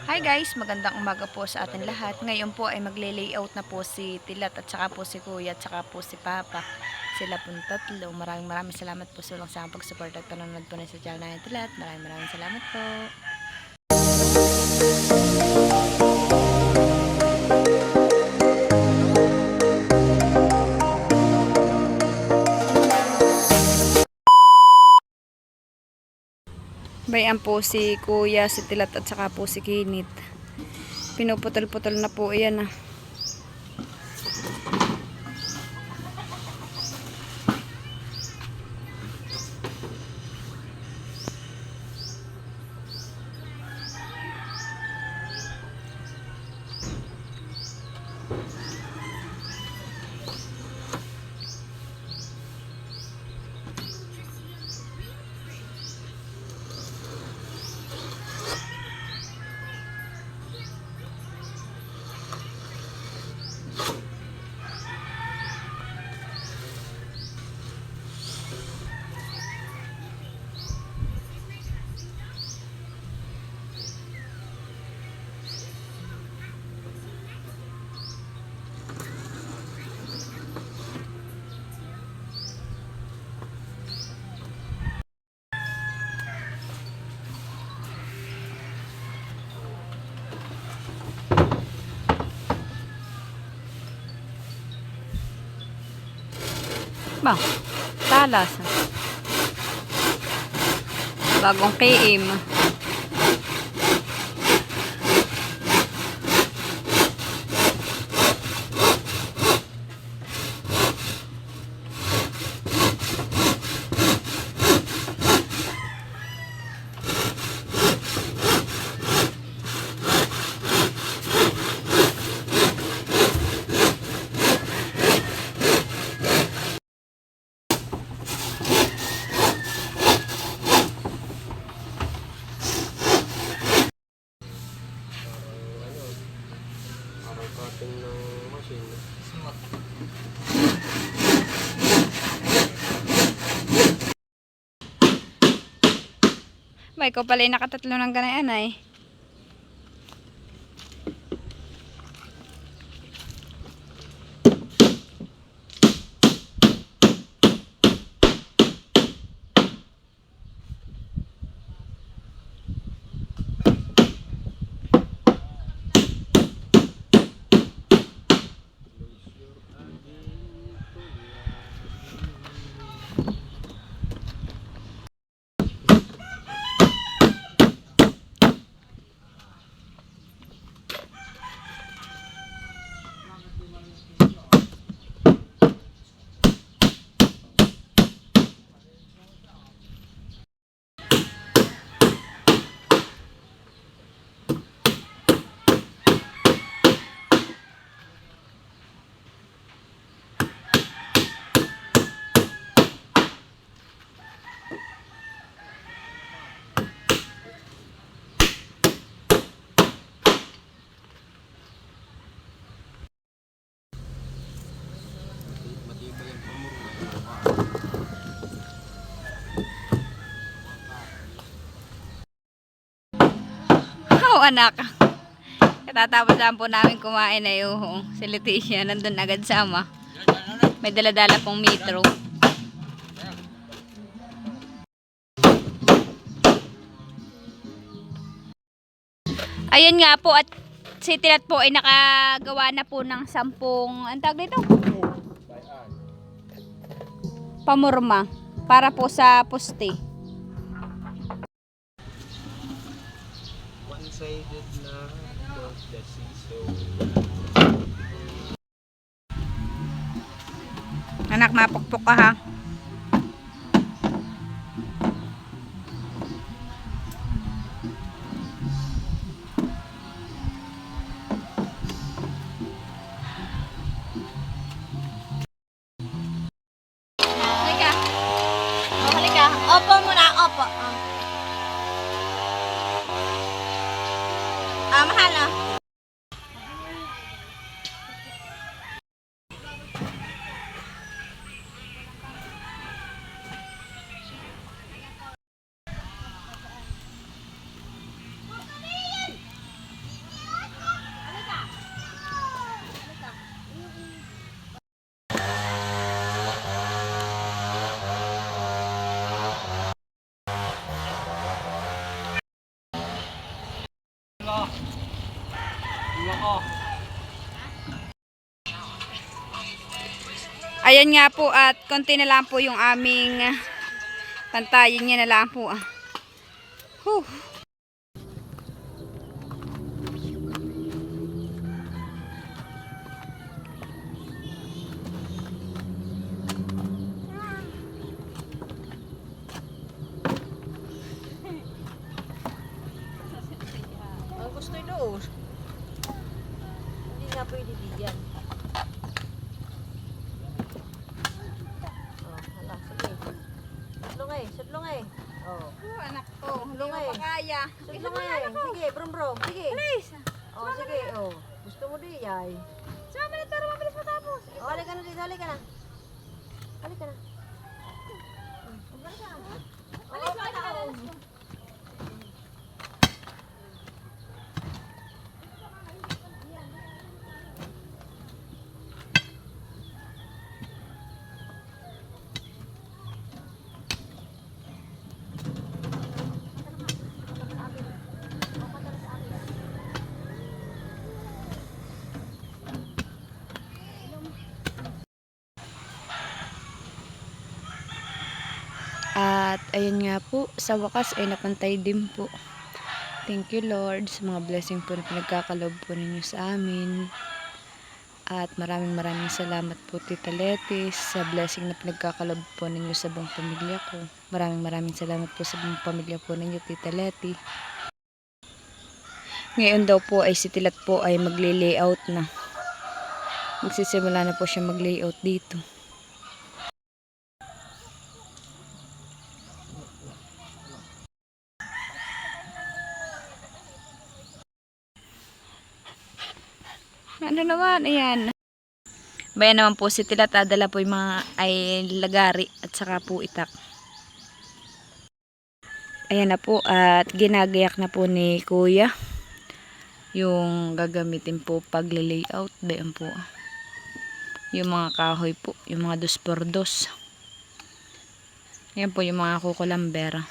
Hi guys, magandang umaga po sa atin lahat. Ngayon po ay magle-layout na po si Tilat at saka po si Kuya at saka po si Papa. Sila po tatlo. Maraming salamat po sa sa pag-support at panonood po na sa channel natin Tilat. Maraming salamat po. Bayan po si Kuya, si Tilat at saka po si Kinit. Pinuputol-putol na po iyan ah. Ba, talas. Bagong KM. Cutting ng machine. Ba, ikaw pala yung nakatatlo ng ganayan ay. Matibay ang pamuro. Oh, anak. Katatapos lang po namin kumain na yung si Leticia. Nandun agad sa ama. May daladala pong metro. Ayun nga po at si Tilat po ay nakagawa na po ng 10, ang tawag dito? Pamurma. Para po sa poste. One-sided na dog the seesaw. Anak, mapukpok ka ha. Halika. Oh, halika. Opo muna, opo. Mahal ah. Ayan nga po at konti na lang po yung aming pantayin niya na lang po. Whew. Ang gusto doon. Hindi nga pwede diyan. Oh, hala, sige. Sudlong eh. Oh. Anak ko, hindi Sudlong mo eh. pa kaya. Sudlong eh. Sige, brum. Sige. Oh, sige. Oh. Gusto mo di, yay. Sama na taro, mabilis matapos. Oh, halika na dito, halika na. Halika na. At ayun nga po, sa wakas ay napantay din po. Thank you Lord sa mga blessing po na pinagkakalob po ninyo sa amin. At maraming salamat po Tita Letis sa blessing na pinagkakalob po ninyo sa buong pamilya ko. Maraming salamat po sa buong pamilya po ninyo Tita Leti. Ngayon daw po ay si Tilat po ay magle-layout na. Magsisimula na po siya mag-layout dito. Ano naman, ayan. Bayan naman po si Tilat, dala po yung mga ay lagari at saka po itak. Ayan na po at ginagayak na po ni Kuya yung gagamitin po pag-layout. Dayan po. Yung mga kahoy po, yung mga 2x2. Ayan po yung mga kukulamber.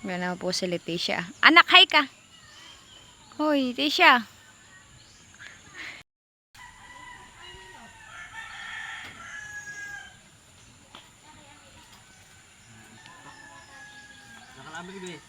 Ayan na po si Leticia. Anak, hi ka! Hoy, Leticia! Nakalamig ba eh?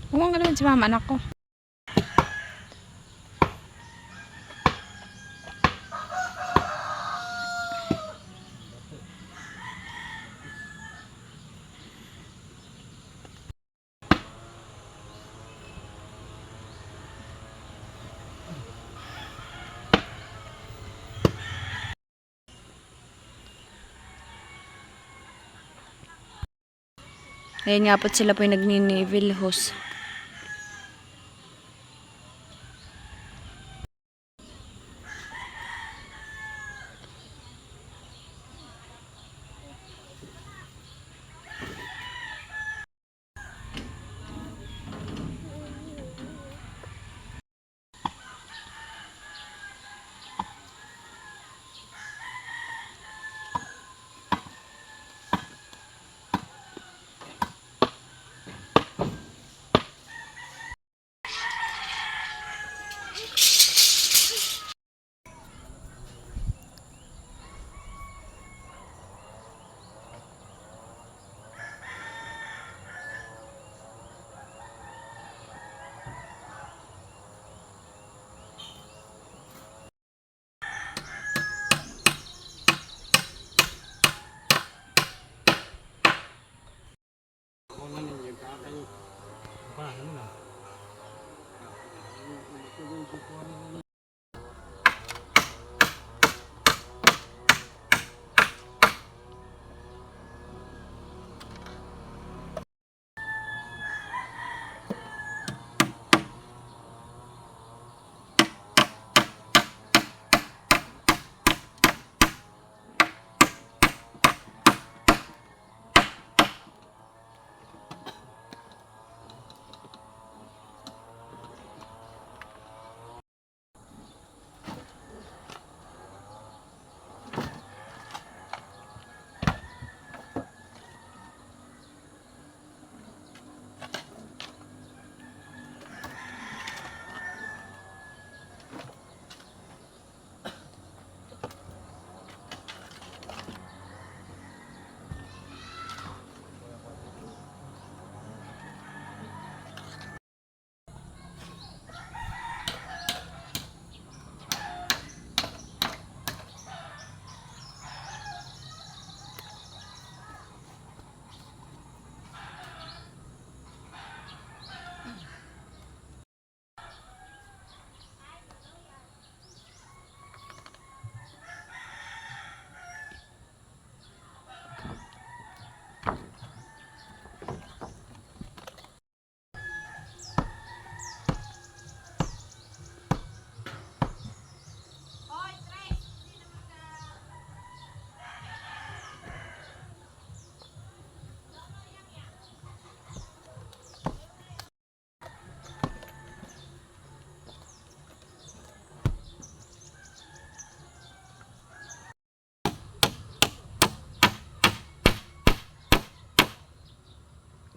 Huwag ka naman si mama, anak ko. Ayun nga po sila po yung nagni-naval hose.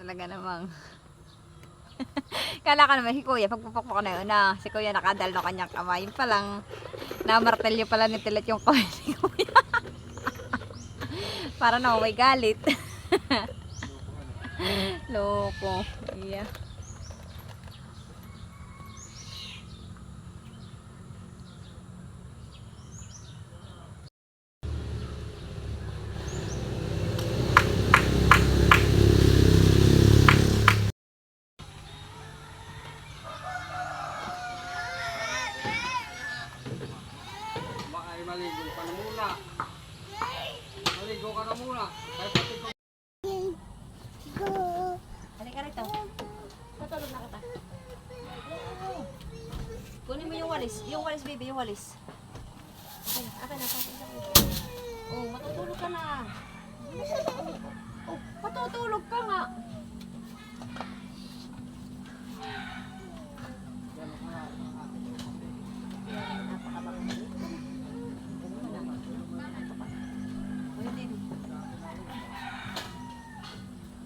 Talaga namang. Kala ka naman si Kuya, pagpupukpok na yun na si Kuya nakadal ng kanyang kamay. Yun palang, namartelyo pala ni Tilit yung kamay ni Kuya. Para na may galit. Loko. Yeah. Maligo ka na muna. Maligo ka na muna. Kaya pati ko. Halika rito. Patulog na kita. Kunin mo yung walis. Yung walis, baby. Yung walis. Akin na. Oh, matutulog ka na. Oh, matutulog ka nga.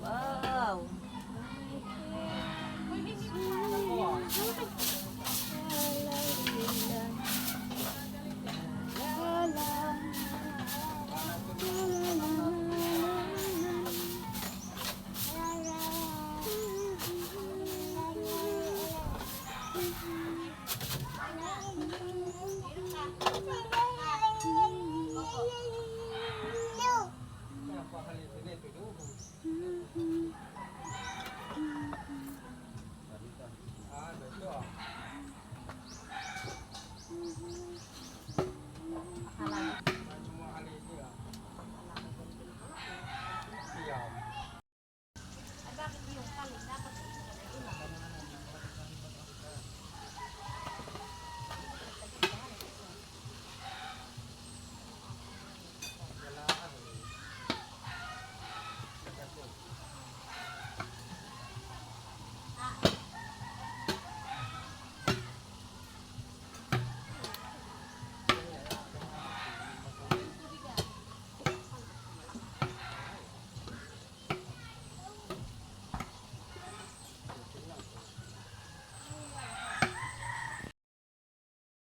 Wow.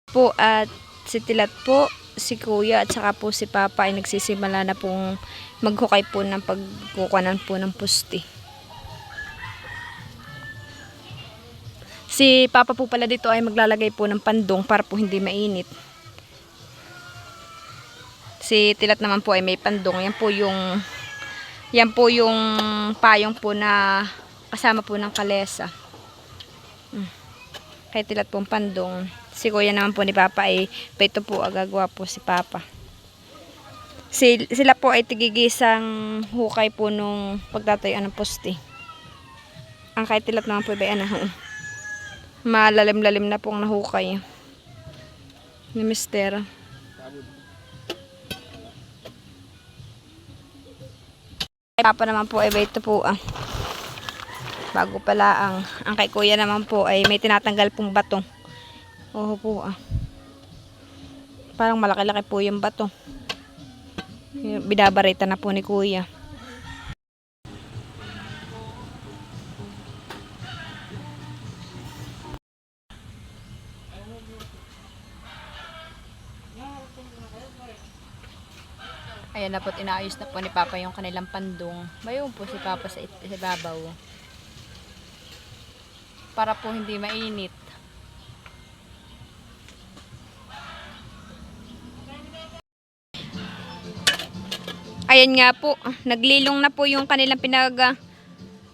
Po at si Tilat po, si Kuya at saka po si Papa ay nagsisimula na pong maghukay po ng pagkukunan po ng pusti. Si Papa po pala dito ay maglalagay po ng pandong para po hindi mainit. Si Tilat naman po ay may pandong. Yan po yung payong po na kasama po ng kalesa. Kay Tilat pong Pandong. Si kuya naman po ni Papa ay ito po agagawa po si Papa. Sila po ay tigigisang hukay po nung pagtatayo ng poste. Ang kay Tilat naman po ay malalim-lalim na pong nahukay ni Mister. Papa naman po ay ito po bago pala ang kay kuya naman po ay may tinatanggal pong bato. Oo po parang malaki-laki po yung bato. Binabarita na po ni kuya. Ayan na po, inaayos na po ni Papa yung kanilang pandong. Mayroon po si Papa sa babaw. Para po hindi mainit. Ayan nga po, naglilong na po yung kanilang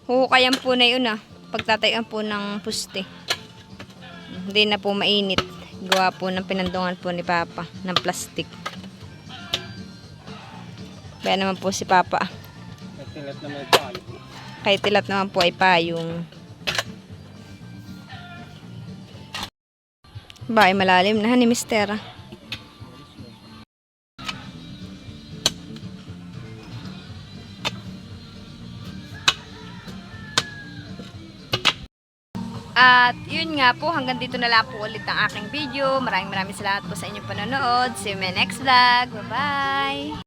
huhukayan po na yun pagtatayuan po ng puste. Hindi na po mainit. Gawa po ng pinandungan po ni Papa ng plastic. Kaya naman po si Papa. Kay Tilat naman po ay payong. Ba ay malalim na ni Mister. At yun nga po, hanggang dito na lang po ulit ang aking video. Maraming salamat po sa inyong panonood. See you in my next vlog. Bye-bye!